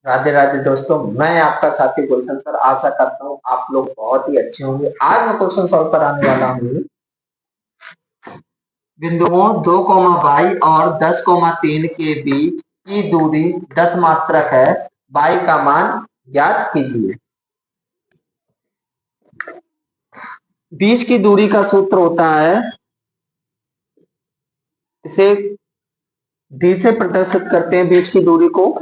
राधे राधे दोस्तों, मैं आपका साथी गुलशन सर। आशा करता हूँ आप लोग बहुत ही अच्छे होंगे। आज मैं क्वेश्चन सॉल्व कराने वाला हूँ। बिंदुओं 2, 22 और 10, 3 के बीच की दूरी 10 मात्रक है। y का मान ज्ञात कीजिए। बीच की दूरी का सूत्र होता है, इसे d से प्रदर्शित करते हैं बीच की दूरी को।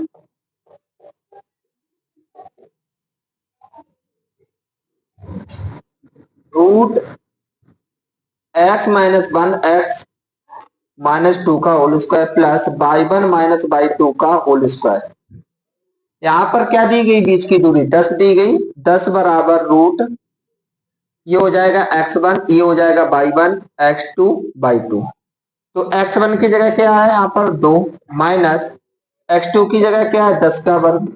रूट x-1 x-2 का whole square plus y1 - y2 का होल स्क्वायर। यहां पर क्या दी गई? बीच की दूरी 10 दी गई। 10 बराबर रूट, ये हो जाएगा x1, ये हो जाएगा y1 x2/2। तो x1 की जगह क्या है यहाँ पर 2, माइनस x2 की जगह क्या है 10 का वर्ग,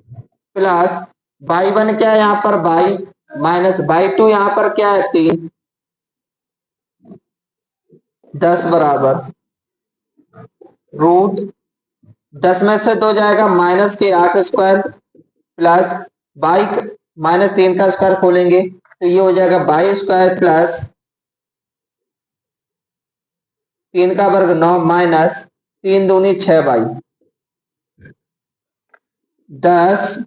प्लस y1 क्या है यहाँ पर y, माइनस y2 यहाँ पर क्या है 3। 10 बराबर रूट 10 में से 2 जाएगा माइनस के 8 स्क्वायर, प्लस बाई -3 का स्क्वायर खोलेंगे तो ये हो जाएगा बाई स्क्वायर प्लस 3 का वर्ग 9 माइनस 3 दूनी 6 बाई 10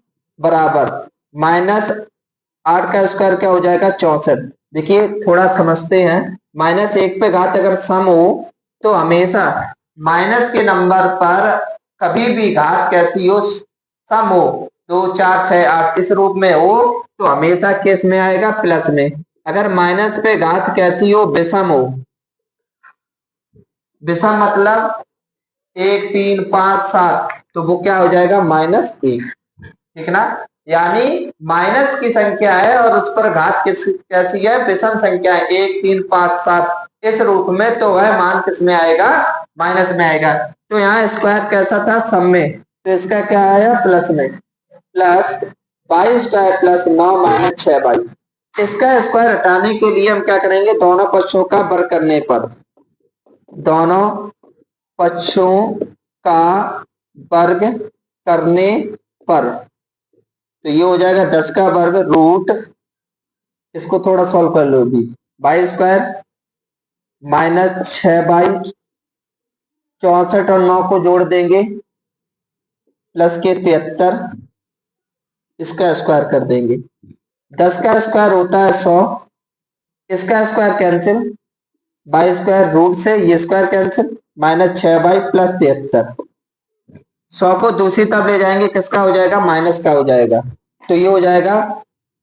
बराबर माइनस 8 का स्क्वायर क्या हो जाएगा 64। देखिए थोड़ा समझते हैं। माइनस 1 पे घात अगर सम हो तो हमेशा माइनस के नंबर पर कभी भी घात कैसी हो, सम हो, 2 4 6 8 इस रूप में हो तो हमेशा किस में आएगा? प्लस में। अगर माइनस पे घात कैसी हो? विषम हो। विषम मतलब 1 3 5 7, तो वो क्या हो जाएगा? -1। ठीक ना? यानी माइनस की संख्या है और उस पर घात कैसी है? विषम संख्या है, 1 3 5 7 इस रूप में, तो वह मान किस में आएगा? माइनस में आएगा। तो यहाँ स्क्वायर कैसा था? सम में, तो इसका क्या आया? प्लस में। Plus by square plus 9 minus 6 by. इसका स्क्वायर हटाने के लिए हम क्या करेंगे? दोनों पक्षों का वर्ग करने पर, दोनों पक्षों का वर्ग करने पर, तो ये हो जाएगा 10 का वर्ग रूट, इसको थोड़ा सॉल्व कर लो भी, बाई स्क्वायर माइनस 6 बाई 64 और 9 को जोड़ देंगे प्लस के 73, इसका स्क्वायर कर देंगे। 10 का स्क्वायर होता है 100, इसका square cancel, by square root से ये square cancel, minus 6 by plus 73। 100 को दूसरी तरफ ले जाएंगे, किसका हो जाएगा? माइनस का हो जाएगा। तो ये हो जाएगा,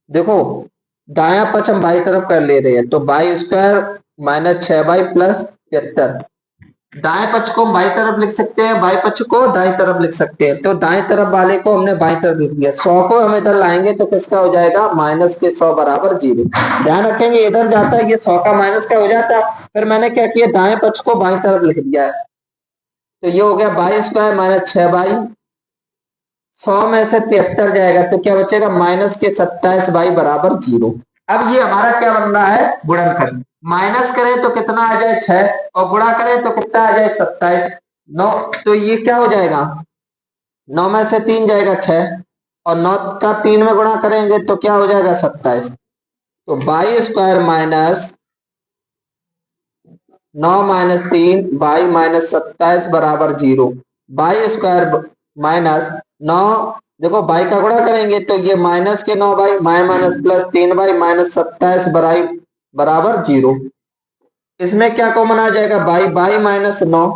देखो दाया पक्ष हम बाई तरफ कर ले रहे हैं, तो by square minus 6 by plus 73। दाएं पक्ष को हम बाई तरफ लिख सकते हैं, बाई पक्ष को दाई तरफ लिख सकते हैं, तो दाएं तरफ वाले को हमने बाई तरफ लिख दिया। 100 को हम इधर लाएंगे तो किसका हो जाएगा? माइनस के 100 बराबर 0। ध्यान रखेंगे इधर जाता है ये 100 का माइनस का हो जाता है, फिर मैंने क्या किया? दाएं पक्ष को बाई तरफ लिख दिया है, तो ये हो गया बाई स्क्वायर माइनस 6 बाई, 100 में से 73 जाएगा तो क्या बचेगा? माइनस के 27 बाई बराबर 0। अब ये हमारा क्या बन रहा है? गुणनखंड। माइनस करें तो कितना आ जाए? 6, और गुणा करें तो कितना आ जाए? 27। 9, तो ये क्या हो जाएगा? 9 में से 3 जाएगा 6, और 9 का 3 में गुणा करेंगे तो क्या हो जाएगा? 27। तो by square minus 9 minus 3 y minus 27 बराबर 0। बाई स्क्वायर माइनस 9, देखो बाई का गुणा करेंगे तो ये माइनस के 9 y minus plus 3 y minus 27 बराबर 0। इसमें क्या कॉमन आ जाएगा? Y y minus 9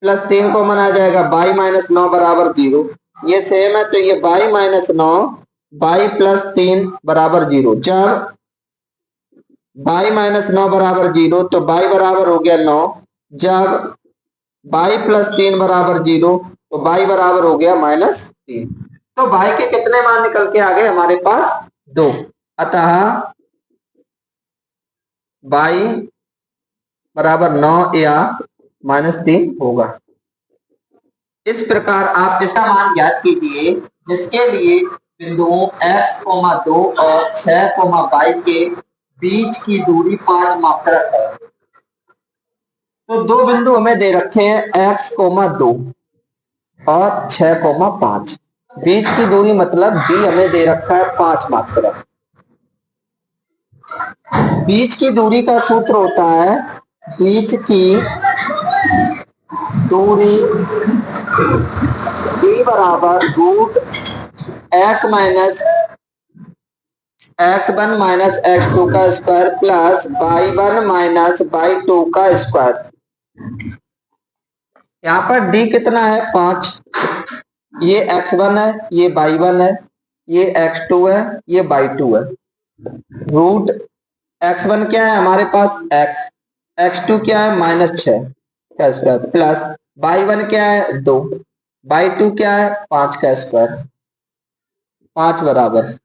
plus 3 common आ जाएगा, बाई माइनस 9 बराबर 0। ये सेम है, तो ये बाई माइनस 9 बाई प्लस 3 बराबर 0। जब बाई माइनस 9 बराबर 0 तो बाई बराबर हो गया 9। जब बाई प्लस 3 बराबर 0 तो बाई बराबर हो गया -3। तो बाई के कितने मान निकल के आ गए हमारे पास? 2। अतः बाई बराबर 9 या -3 होगा। इस प्रकार आप इसका मान ज्ञात कीजिए, जिसके लिए बिंदुओं x, 2 और 6, 22 के बीच की दूरी 5 मात्रक है। तो दो बिंदु हमें दे रखे हैं x, 2 और 6, 5। बीच की दूरी मतलब बी हमें दे रखा है 5 मात्रा। बीच की दूरी का सूत्र होता है बीच की दूरी बी बराबर root x minus x1 minus x2 का square plus y1 minus y2 का स्क्वायर। यहाँ पर d कितना है 5, ये x1 है, ये y1 है, ये x2 है, ये y2 है। रूट x1 क्या है हमारे पास x, x2 क्या है -6 का स्क्वायर प्लस y1 क्या है 2, y2 क्या है 5 का स्क्वायर, 5 बराबर।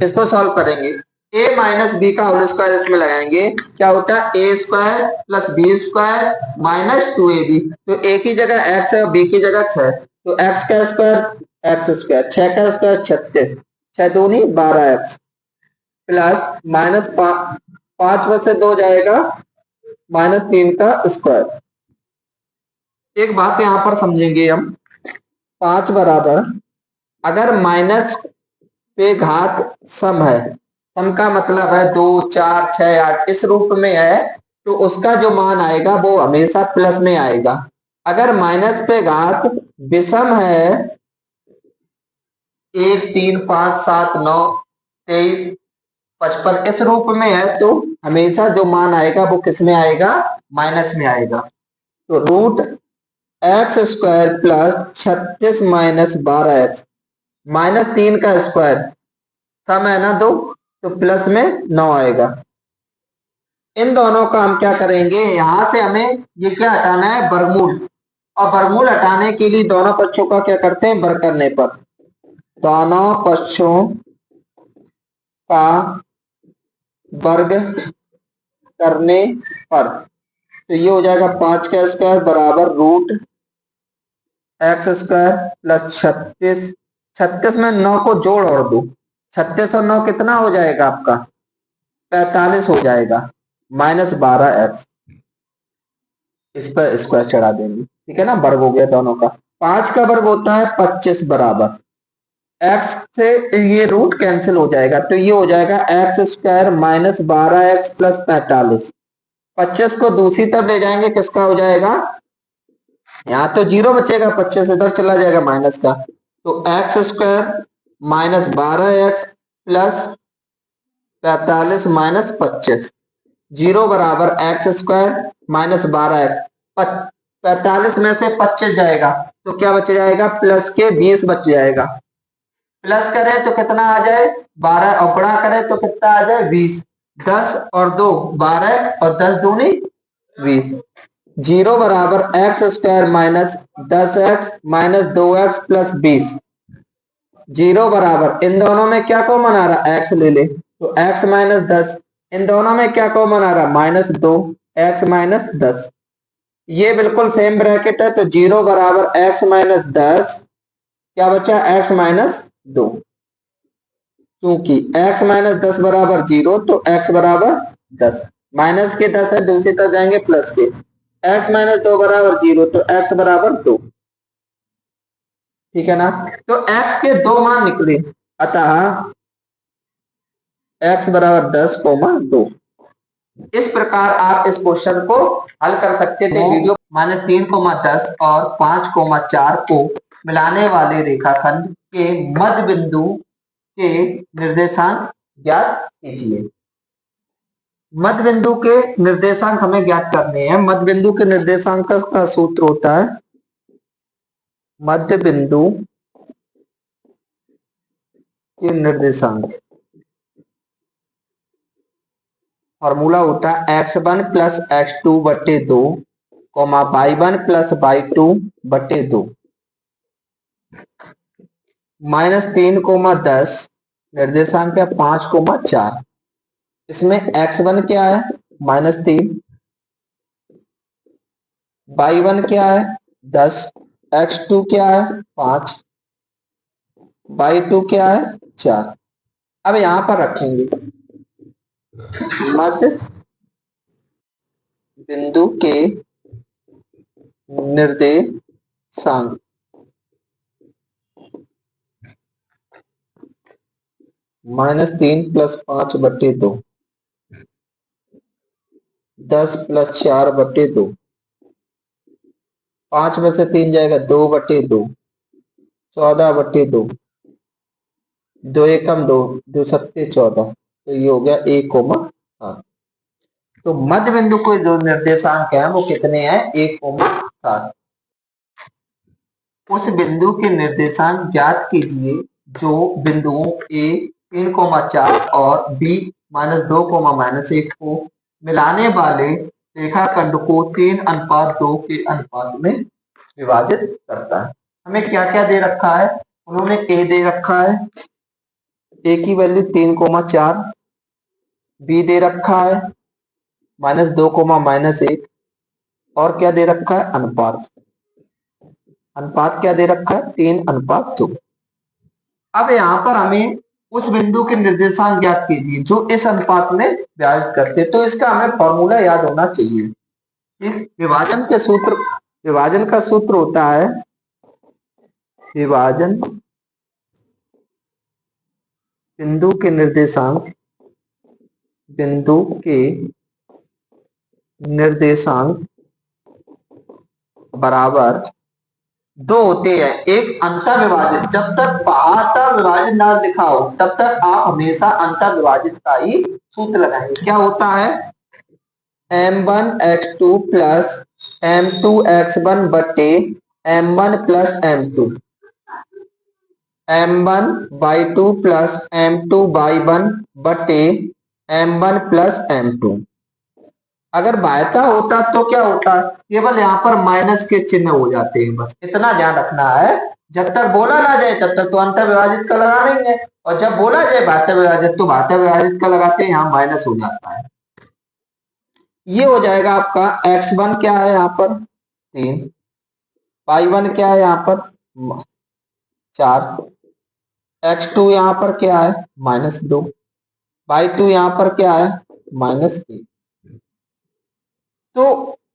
इसको सॉल्व करेंगे a माइनस बी का होल स्क्वायर इसमें लगाएंगे, क्या होता है a square plus b square minus 2ab। तो a की जगह x है और b की जगह 6, तो x का स्क्वायर x स्क्वायर, 6 का स्क्वायर 36, 6 दूनी 12x प्लस माइनस 5 में से 2 जाएगा -3 का स्क्वायर। एक बात यहाँ पर समझेंगे हम, 5 बराबर अगर माइनस पे घात सम है, सम का मतलब है 2 4 6 8 इस रूप में है, तो उसका जो मान आएगा वो हमेशा प्लस में आएगा। अगर माइनस पे घात विषम है 1 3 5 7 9 23 55 इस रूप में है, तो हमेशा जो मान आएगा वो किस में आएगा माइनस में आएगा। तो root x square plus 36 minus 12x -3 का स्क्वायर सम है ना 2, तो प्लस में 9 आएगा। इन दोनों का हम क्या करेंगे, यहां से हमें ये क्या हटाना है वर्गमूल, और वर्गमूल हटाने के लिए दोनों पक्षों का क्या करते हैं वर्ग करने पर, दोनों पक्षों का वर्ग करने पर, तो ये हो जाएगा 5 का स्क्वायर बराबर रूट एक्स स्क्वायर प्लस 36 में 9 को जोड़ और दो, 36 और 9 कितना हो जाएगा आपका 45 हो जाएगा, -12x इस पर स्क्वायर चढ़ा देंगे, ठीक है ना, वर्ग हो गया दोनों का। 5 का वर्ग होता है 25 बराबर x से ये रूट कैंसिल हो जाएगा, तो ये हो जाएगा एक्स स्क्वायर -12x प्लस 45। 25 को दूसरी तरफ ले जाएंगे किसका हो जाएगा, यहाँ तो 0 बचेगा, 25 इधर चला जाएगा माइनस का, तो एक्स स्क्वायर -12x प्लस 45 -25, 0 बराबर एक्स स्क्वायर -12x, 45 में से 25 जाएगा तो क्या बच जाएगा प्लस के 20 बच जाएगा, प्लस करें तो कितना आ जाए 12 और गुणा करें तो कितना आ जाए 20, 10 और 2 12 और 10 दूनी 20, 0 बराबर x square -10x -2x plus 20, 0 बराबर इन दोनों में क्या कॉमन आ रहा x ले ले तो x -10, इन दोनों में क्या कॉमन आ रहा -2 x -10, ये बिल्कुल सेम ब्रैकेट है, तो 0 बराबर x -10 क्या बचा x -2, क्योंकि x -10 बराबर 0 तो x बराबर 10, माइनस के 10 है दूसरी तरफ जाएंगे प्लस के, x -2 बराबर 0 तो x बराबर 2, ठीक है ना। तो x के दो मान निकले, अतः x बराबर 10, 2। इस प्रकार आप इस क्वेश्चन को हल कर सकते थे। वीडियो -3, 10 और 5, 4 को मिलाने वाले रेखाखंड के मध्य बिंदु के निर्देशांक ज्ञात कीजिए। मध्य बिंदु के निर्देशांक हमें ज्ञात करने हैं। मध्य बिंदु के निर्देशांक का सूत्र होता है मध्य बिंदु के निर्देशांक, फॉर्मूला होता है x1 प्लस x2 बटे 2 y1 प्लस y2 बटे 2, -3, 10 निर्देशांक है 5, 4, इसमें x1 क्या है -3, y1 क्या है 10, x2 क्या है 5, y2 क्या है 4। अब यहां पर रखेंगे मध्य बिंदु के निर्देशांक, -3 + 5 बटे 2, 10 + 4 बटे 2, 5 में से 3 जाएगा 2 बटे 2, 14 बटे 2, 2 एकम 2, 2 सत्ते 14, तो ये हो गया 1,7। तो मध्य बिंदु को जो निर्देशांक है वो कितने हैं? 1,7। उस बिंदु के निर्देशांक ज्ञात कीजिए जो बिंदुओं A 3,4 और B -2, -1 को मिलाने वाले रेखाखंड को 3:2 के अनुपात में विभाजित करता है। हमें क्या क्या दे रखा है? उन्होंने A दे रखा है, A की वैल्यू 3,4, B दे रखा है -2, -1, और क्या दे रखा है? अनुपात। अनुपात क्या दे रखा है? 3:2। अब यहाँ पर हमें उस बिंदु के निर्देशांक ज्ञात कीजिए जो इस अनुपात में विभाजित करते, तो इसका हमें फॉर्मूला याद होना चाहिए। विभाजन का सूत्र होता है विभाजन बिंदु के निर्देशांक बराबर दो होते हैं, एक अंतर विभाजित। जब तक बाहर विभाजित ना दिखाओ तब तक आप हमेशा अंतर विभाजित का ही सूत्र लगाएंगे। क्या होता है? m1x2 प्लस m2x1 बटे m1 plus m2, m1y2 plus m2y1 बटे m1 प्लस m2। अगर बायता होता तो क्या होता? केवल यहाँ पर माइनस के चिन्ह हो जाते हैं, बस इतना ध्यान रखना है। जब तक बोला ना जाए तब तक तो अंतर विभाजित का लगा नहीं है, और जब बोला जाए भाज्य विभाजित तो भाज्य विभाजित का लगाते हैं, यहाँ माइनस हो जाता है। ये हो जाएगा आपका x1 क्या है यहाँ पर 3, y1 क्या है यहाँ पर 4, x2 यहाँ पर क्या है -2, y2 यहाँ पर क्या है -1। तो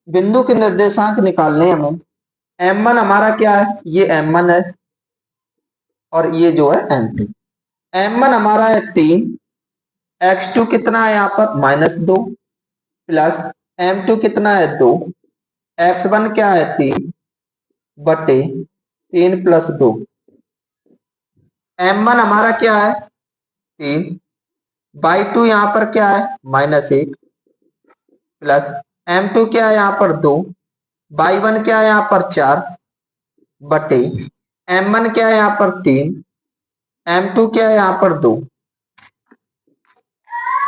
बिंदु के निर्देशांक निकालने हमें m1 हमारा क्या है? ये m1 है और ये जो है m2। m1 हमारा है 3, x2 कितना है यहाँ पर -2, प्लस m2 कितना है 2, x1 क्या है 3 बटे 3 + 2। m1 हमारा क्या है 3, y2 यहाँ पर क्या है -1, प्लस m2 क्या है यहाँ पर 2, y1 क्या है यहाँ पर 4 बटे m1 क्या है यहाँ पर 3, m2 क्या है यहाँ पर 2।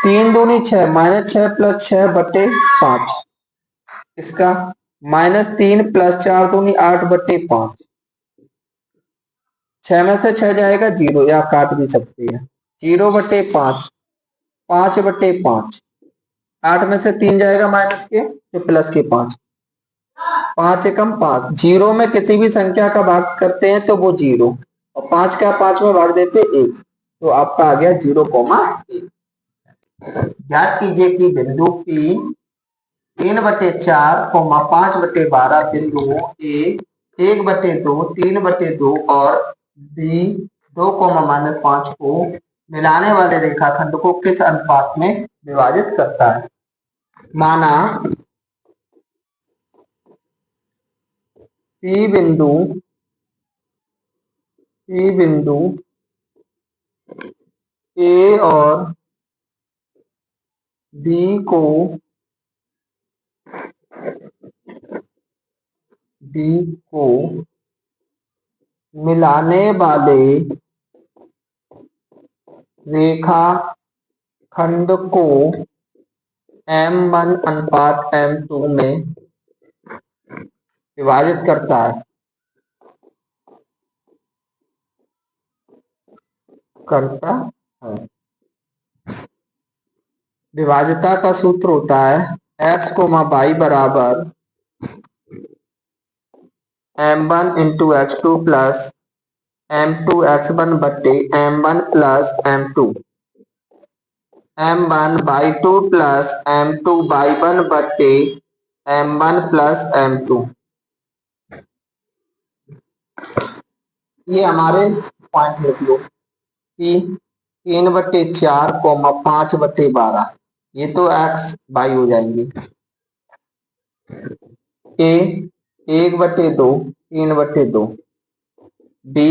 3 दूनी 6, -6 + 6 बटे 5, इसका -3 + 4 दूनी 8 बटे 5। 6 में से 6 जाएगा 0, या काट भी सकते हैं। 0 बटे 5, 5 बटे 5, 8 में से 3 जाएगा माइनस के तो प्लस के 5, 5 एकम 5। 0 में किसी भी संख्या का भाग करते हैं तो वो 0, और 5 का 5 में भाग देते 1, तो आपका आ गया 0,1। याद कीजिए कि बिंदु P 3/4, 5/12 बिंदुओं A 1/2, 3/2 और B 2, -5 को मिलाने वाले रेखाखंड को किस अनुपात में विभाजित करता है? माना P बिंदु A और B को मिलाने वाले रेखाखंड को m1 अनुपात m2 में विभाजित करता है। विभाजिता का सूत्र होता है x, y बराबर m1 × x2 plus m2 x1 बटे m1 plus m2, m1 y2 plus m2 y1 बटे m1 प्लस m2। ये हमारे पॉइंट लिख लो कि 3/4 5/12, ये तो एक्स बाई हो जाएंगे। ए 1/2 3/2, बी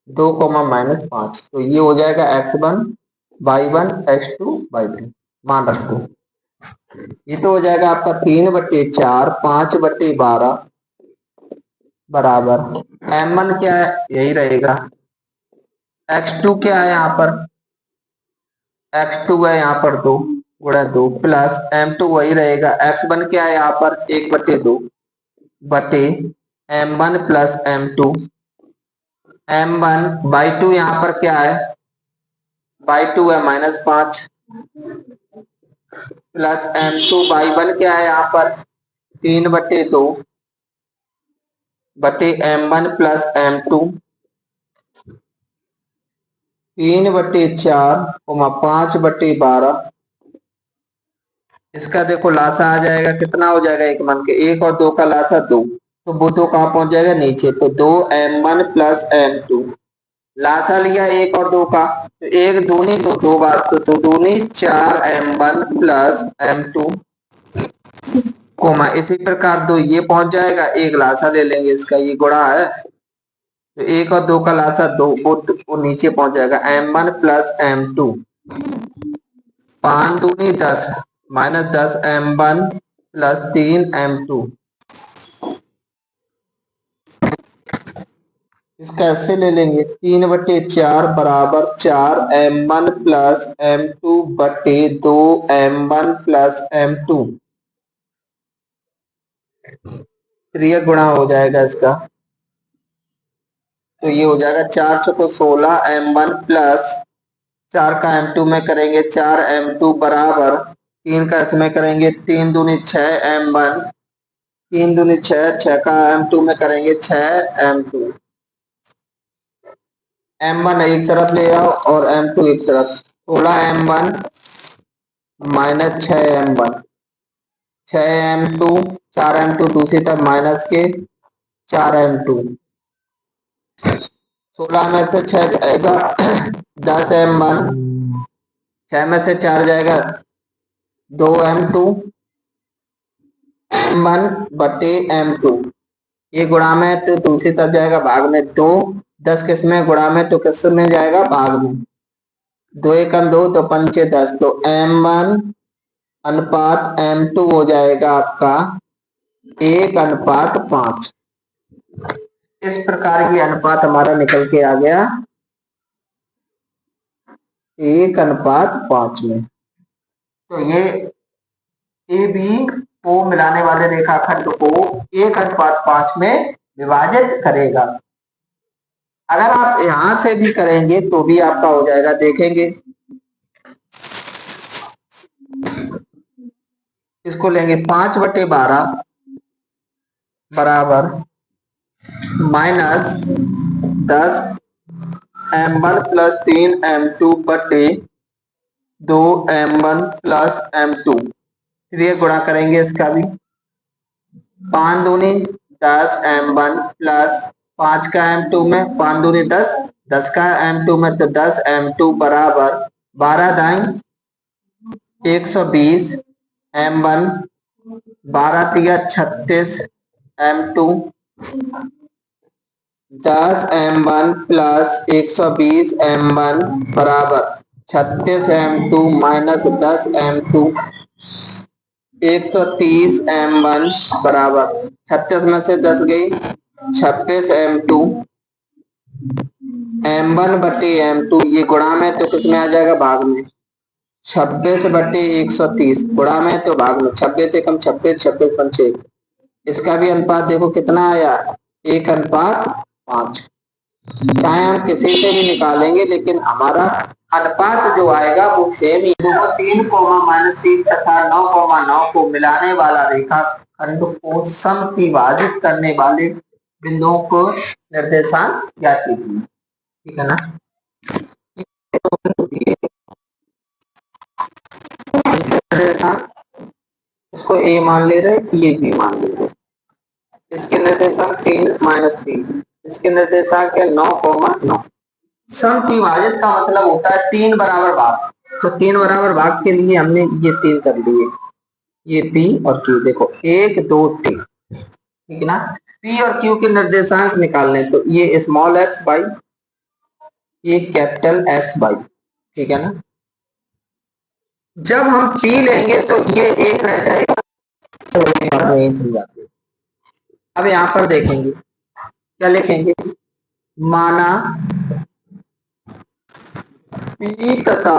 2, -5, तो ये हो जाएगा x1 y1 x2 y2, मान रखो। ये तो हो जाएगा आपका 3/4 5/12 बराबर m1 क्या है, यही रहेगा। x2 क्या है यहाँ पर, x2 है यहाँ पर 2 × 2 प्लस m2 वही रहेगा। x1 क्या है यहाँ पर 1/2 बटे m1 plus m2, m1 by 2 यहाँ पर क्या है, बाई 2 है -5 प्लस m2 बाई 1 क्या है यहाँ पर 3/2 बटे m1 प्लस m2, 3/4 5/12, इसका देखो लासा आ जाएगा, कितना हो जाएगा, एक मन के 1 और 2 का लासा 2, तो वो तो कहाँ पहुंच जाएगा नीचे, तो 2m1 प्लस m2, लासा लिया 1 और 2 का, तो 1 दूनी तो 2 बार, तो 2 दूनी 4m1 प्लस m2 कोमा, इसी प्रकार 2 ये पहुंच जाएगा, एक लासा ले लेंगे इसका, ये गुणा है, तो 1 और 2 का लासा 2, वो नीचे पहुंच जाएगा m1 प्लस m2, 5 दूनी 10 -10 m1 प्लस 3 m2, इसका ऐसे ले लेंगे 3/4 बराबर 4 m1 प्लस m2 बटे 2 m1 प्लस m2, त्रिय गुणा हो जाएगा इसका, तो ये हो जाएगा 4 × 16 m1 प्लस 4 का m2 में करेंगे 4 m2 बराबर 3 का इसमें करेंगे 3 दूनी 6 m1, 3 दूनी 6, 6 का m2 में करेंगे 6 m2, m1 एक तरफ ले आओ और m2 एक तरफ, 16 m1 minus 6 m1, 6 m2 4 m2 दूसरी तरफ माइनस के 4 m2, 16 में से 6 जाएगा 10 m1, 6 में से 4 जाएगा 2 m2, m1 बटे m2, ये गुणा में तो दूसरी तरफ जाएगा भाग में, 2 10 किस में गुणा में तो किस में जाएगा भाग में, 2 × 2 तो 5 × 10, तो m1 अनुपात m2 हो जाएगा आपका 1:5। इस प्रकार ये अनुपात हमारा निकल के आ गया 1:5 में। तो ये ए बी को मिलाने वाले रेखाखंड को 1:5 में विभाजित करेगा। अगर आप यहां से भी करेंगे तो भी आपका हो जाएगा, देखेंगे। इसको लेंगे 5/12 बराबर -10 m1 प्लस 3 m2 बटे 2 m1 प्लस m2, फिर ये गुणा करेंगे इसका भी, 5 दूनी 10 m1 प्लस 5 का m2 में 5 दूनी 10, 10 का m2 में तो 10 m2 बराबर 12 दाई 120 m1, 12 तिया 36 m2, 10 m1 प्लस 120 m1 बराबर 36 m2 माइनस 10 m2, 130 m1 बराबर 36 में से 10 गई 26 m2, m1 बटे m2, ये गुणा में तो किस में आ जाएगा भाग में, 26 बटे 130, गुणा में तो भाग में, 26 एकम 26, 26 पंचे, इसका भी अनुपात देखो कितना आया 1:5। चाहे हम किसी से भी निकालेंगे लेकिन हमारा अनुपात जो आएगा वो सेम ही। 3, -3 तथा 9, 9 को मिलाने वाला रेखाखंड को समद्विभाजित करने वाले बिंदुओं को निर्देशांक ज्ञात कीजिए, ठीक है ना। इसको ए मान ले रहे, ये बी मान ले रहे, इसके निर्देशांक 3 -3, इसके निर्देशांक है 9, 9, समद्विभाजित का मतलब होता है 3 बराबर भाग। तो 3 बराबर भाग के लिए हमने ये 3 कर लिए, ये P और Q। देखो 1 2 3, ठीक है ना। P और Q के निर्देशांक निकालने, तो ये स्मॉल x बाई ये कैपिटल X बाई, ठीक है ना। जब हम P लेंगे तो ये 1 रह जाएगा, तो नहीं समझाते। अब यहाँ पर देखेंगे क्या लिखेंगे, माना P तथा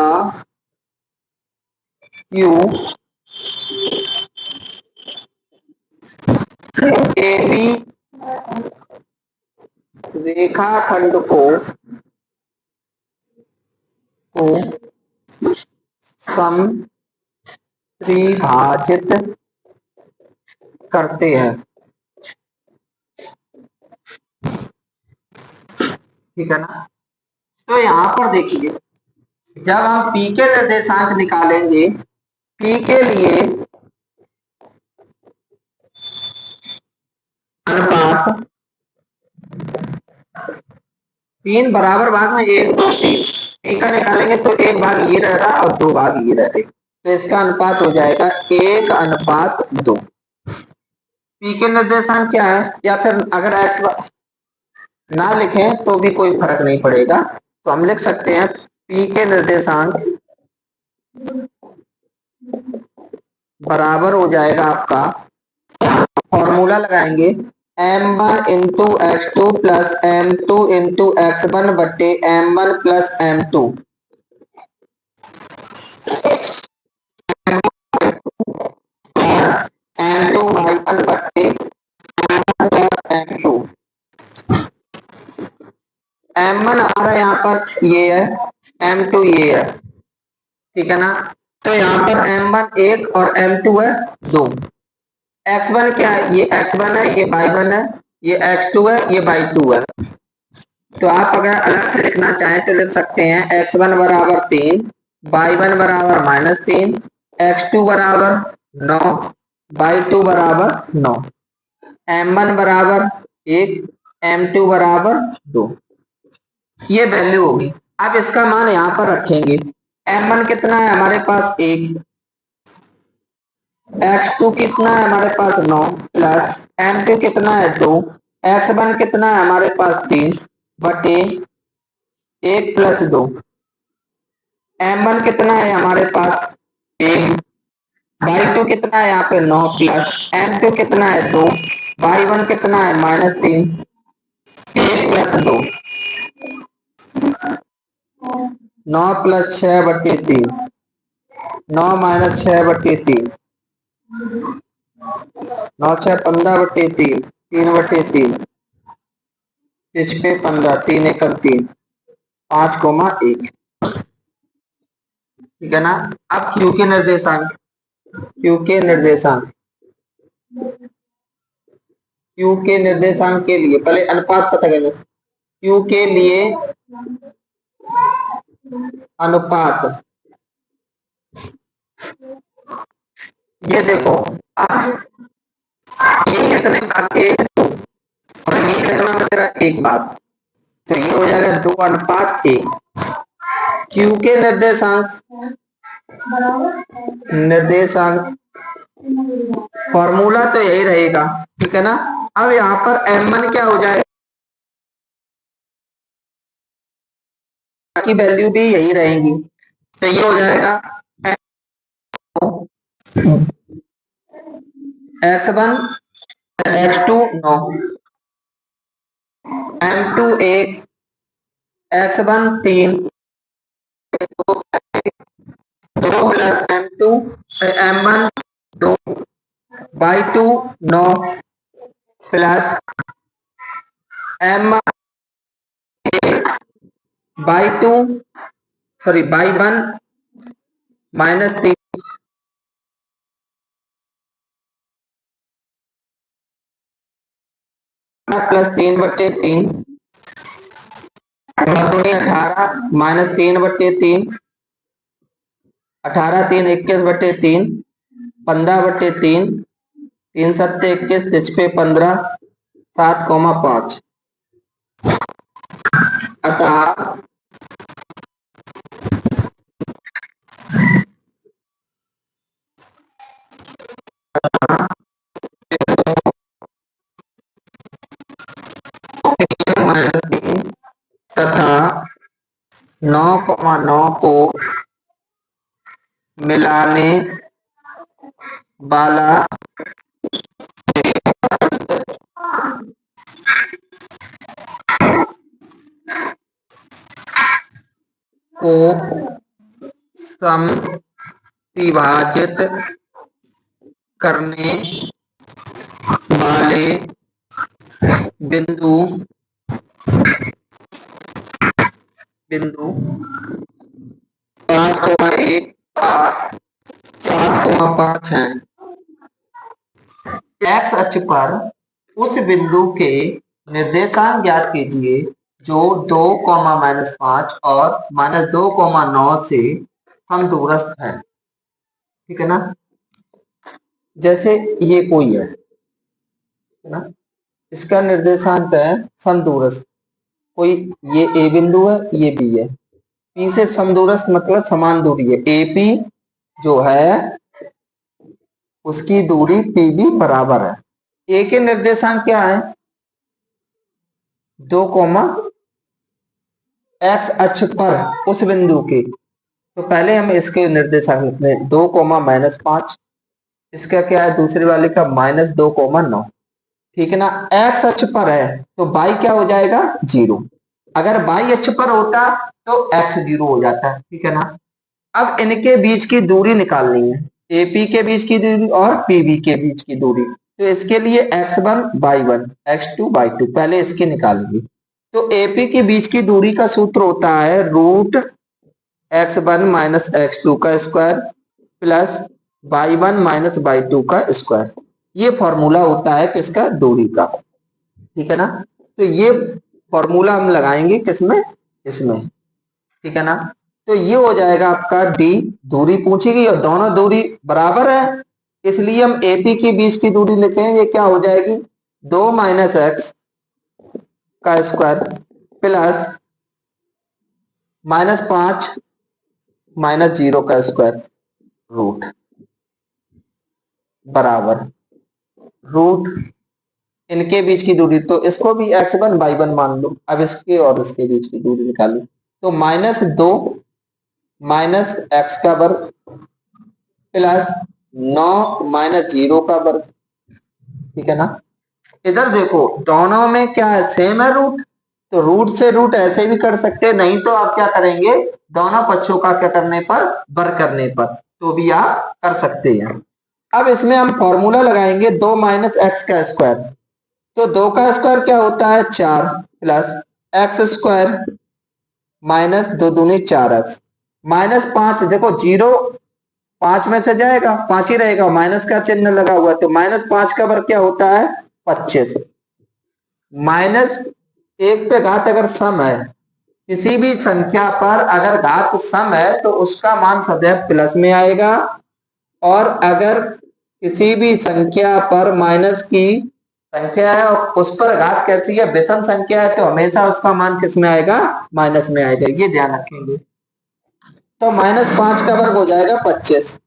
Q AB रेखाखंड को समत्रिभाजित करते हैं, ठीक है ना। तो यहाँ पर देखिए, जब हम P के निर्देशांक निकालेंगे, P के लिए अनुपात 3 बराबर भाग में 1 2 3, P का निकालेंगे तो 1 भाग ये रह रहा और 2 भाग ये रह रहे, तो इसका अनुपात हो जाएगा 1:2। P के निर्देशांक क्या है, या फिर अगर x ना लिखें तो भी कोई फर्क नहीं पड़ेगा, तो हम लिख सकते हैं P के निर्देशांक बराबर हो जाएगा आपका, फॉर्मूला लगाएंगे m1 into x2 plus m2 into x1 बटे m1 plus m2, m2 y1 बटे m2। m1 हमारा यहाँ पर ये है, m2 ये है, ठीक है ना। तो यहाँ पर m1 1 और m2 है 2। x1 क्या है, ये x1 है, ये y1 है, ये x2 है, ये y2 है। तो आप अगर अलग से लिखना चाहें तो लिख सकते हैं x1 बराबर 3, y1 बराबर -3, x2 बराबर 9, y2 बराबर 9, m1 बराबर 1, m2 बराबर 2, ये वैल्यू होगी। अब इसका मान यहाँ पर रखेंगे, m1 कितना है हमारे पास 1, x2 कितना है हमारे पास 9, प्लस m2 कितना है 2, x1 कितना है हमारे पास 3 बटे 1 प्लस 2, m1 कितना है हमारे पास 1, y2 कितना है यहाँ पे 9 प्लस m2 कितना है 2, y1 कितना है -3, 1 प्लस 2, 9 प्लस 6 बटे 3, 9 माइनस 6 बटे 3, 9 6 15 बटे 3, 3 बटे 3, 6 पे 15, 3 एकम 3, 5,1, ठीक है ना। अब Q के निर्देशांक, Q के निर्देशांक, Q के निर्देशांक के लिए पहले अनुपात पता करें। Q के लिए अनुपात, ये देखो ये कितने भाग के और ये कितना बच रहा है 1 भाग, तो ये हो जाएगा 2:1। Q के निर्देशांक, निर्देशांक फॉर्मूला तो यही रहेगा, ठीक है ना। अब यहाँ पर m1 क्या हो जाएगा, की वैल्यू भी यही रहेंगी, तो ये हो जाएगा x1 x2 9, m2 1, x1 3, 2 plus m2 m1 2, y2 9 plus m1 y2 sorry y1 -3 plus 3 बटे 3, 18 -3 बटे 3, 18 3 21 बटे 3, 15 बटे 3, 3 7 21, 6 पे 15, 7,5। अतः 9,9 को मिलाने वाला को समविभाजित करने वाले बिंदु बिंदु 5,1 7,5 है। एक्स अक्ष पर उस बिंदु के निर्देशांक ज्ञात कीजिए जो 2,-5 और -2,9 से समदूरस्थ है। ठीक है ना। जैसे ये कोई है ना, इसका निर्देशांक है समदूरस्थ। कोई ये ए बिंदु है, ये बी है। पी से समदूरस्थ मतलब समान दूरी है। एपी जो है उसकी दूरी पीबी बराबर है। ए के निर्देशांक क्या है? 2, एक्स अक्ष पर उस बिंदु के, तो पहले हम इसके निर्देशांक लिखते हैं 2, -5। इसका क्या है दूसरे वाले का -2,9। ठीक है ना। एक्स अक्ष पर है तो बाई क्या हो जाएगा 0। अगर बाई अक्ष पर होता तो एक्स 0 हो जाता है। ठीक है ना। अब इनके बीच की दूरी निकालनी है, एपी के बीच की दूरी और पीबी के बीच की दूरी। तो इसके लिए x1/1 x2/2 पहले इसके निकालेंगे। तो एपी के बीच की दूरी का सूत्र होता है √x1 - x2 का स्क्वायर प्लस y1 - y2 का स्क्वायर। ये फॉर्मूला होता है किसका? दूरी का। ठीक है ना। तो ये फॉर्मूला हम लगाएंगे किसमें? इसमें। ठीक है ना। तो ये हो जाएगा आपका डी। दूरी पूछी गई और दोनों दूरी बराबर है, इसलिए हम एपी के बीच की दूरी लिखेंगे। ये क्या हो जाएगी 2 - x का स्क्वायर प्लस -5 -0 का स्क्वायर रूट बराबर रूट इनके बीच की दूरी। तो इसको भी x1/1 मान लो। अब इसके और इसके बीच की दूरी निकालो तो -2 -x का वर्ग प्लस 9 -0 का वर्ग। ठीक है ना। इधर देखो दोनों में क्या है? सेम है रूट। तो रूट से रूट ऐसे भी कर सकते हैं, नहीं तो आप क्या करेंगे दोनों पक्षों का क्या करने पर वर्ग करने पर तो भी आप कर सकते हैं। अब इसमें हम फॉर्मूला लगाएंगे 2 - x का स्क्वायर। तो 2 का स्क्वायर क्या होता है 4 प्लस एक्स स्क्वायर माइनस 2 दूनी 4x -5। देखो 0 5 में से जाएगा 5 ही रहेगा, माइनस का चिन्ह लगा हुआ है तो -5 का वर्ग क्या होता है 25। -1 पे घात अगर सम है, किसी भी संख्या पर अगर घात सम है तो उसका मान सदैव प्लस में आएगा, और अगर किसी भी संख्या पर माइनस की संख्या है और उस पर घात कैसी है विषम संख्या है तो हमेशा उसका मान किस में आएगा माइनस में आएगा। ये ध्यान रखेंगे। तो -5 का वर्ग हो जाएगा 25।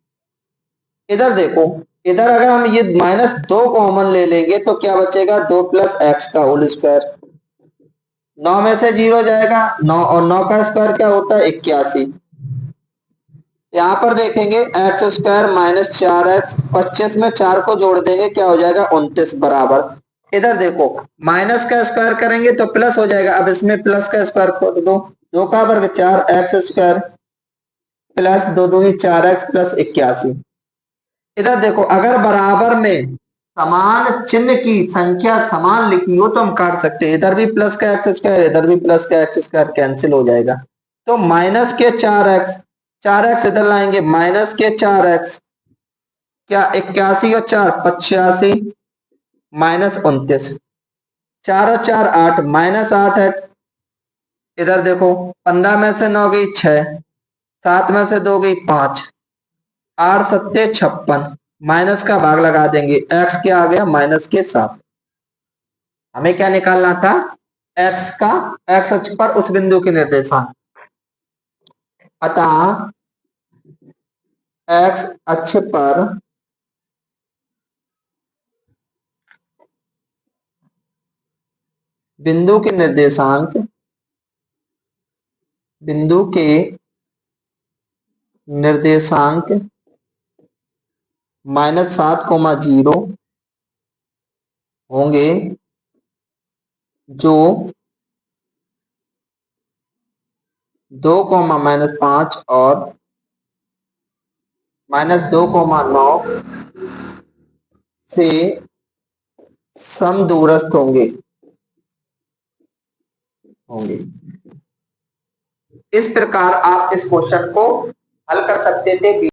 इधर देखो, इधर अगर हम ये -2 कॉमन ले लेंगे तो क्या बचेगा 2 + x का होल स्क्वायर। 9 में से 0 जाएगा 9 और 9 का स्क्वायर क्या होता है 81। यहाँ पर देखेंगे एक्स स्क्वायर -4x 25 में 4 को जोड़ देंगे क्या हो जाएगा 29 बराबर। इधर देखो माइनस का स्क्वायर करेंगे तो प्लस हो जाएगा। अब इसमें प्लस का स्क्वायर कर दो, 2 का वर्ग 4x स्क्वायर प्लस 2 दूनी 4x प्लस 81। इधर देखो अगर बराबर में समान चिन्ह की संख्या समान लिखी हो तो हम काट सकते हैं। इधर भी प्लस का एक्स स्क्वायर इधर भी प्लस का एक्स स्क्वायर कैंसिल हो जाएगा। तो माइनस के 4x इधर लाएंगे माइनस के 4x क्या 81 और 4 85 -29 4 और 4 8 -8x। इधर देखो 15 में से 9 गई 6 7 में से 2 गई 5 8 7 56 माइनस का भाग लगा देंगे x क्या आ गया -7। हमें क्या निकालना था x का, x अक्ष पर उस बिंदु के निर्देशांक। अतः x अक्ष पर बिंदु के निर्देशांक बिंदु के निर्देशांक -7,0 होंगे जो 2,-5 और -2,9 से समदूरस्थ होंगे। इस प्रकार आप इस क्वेश्चन को हल कर सकते थे।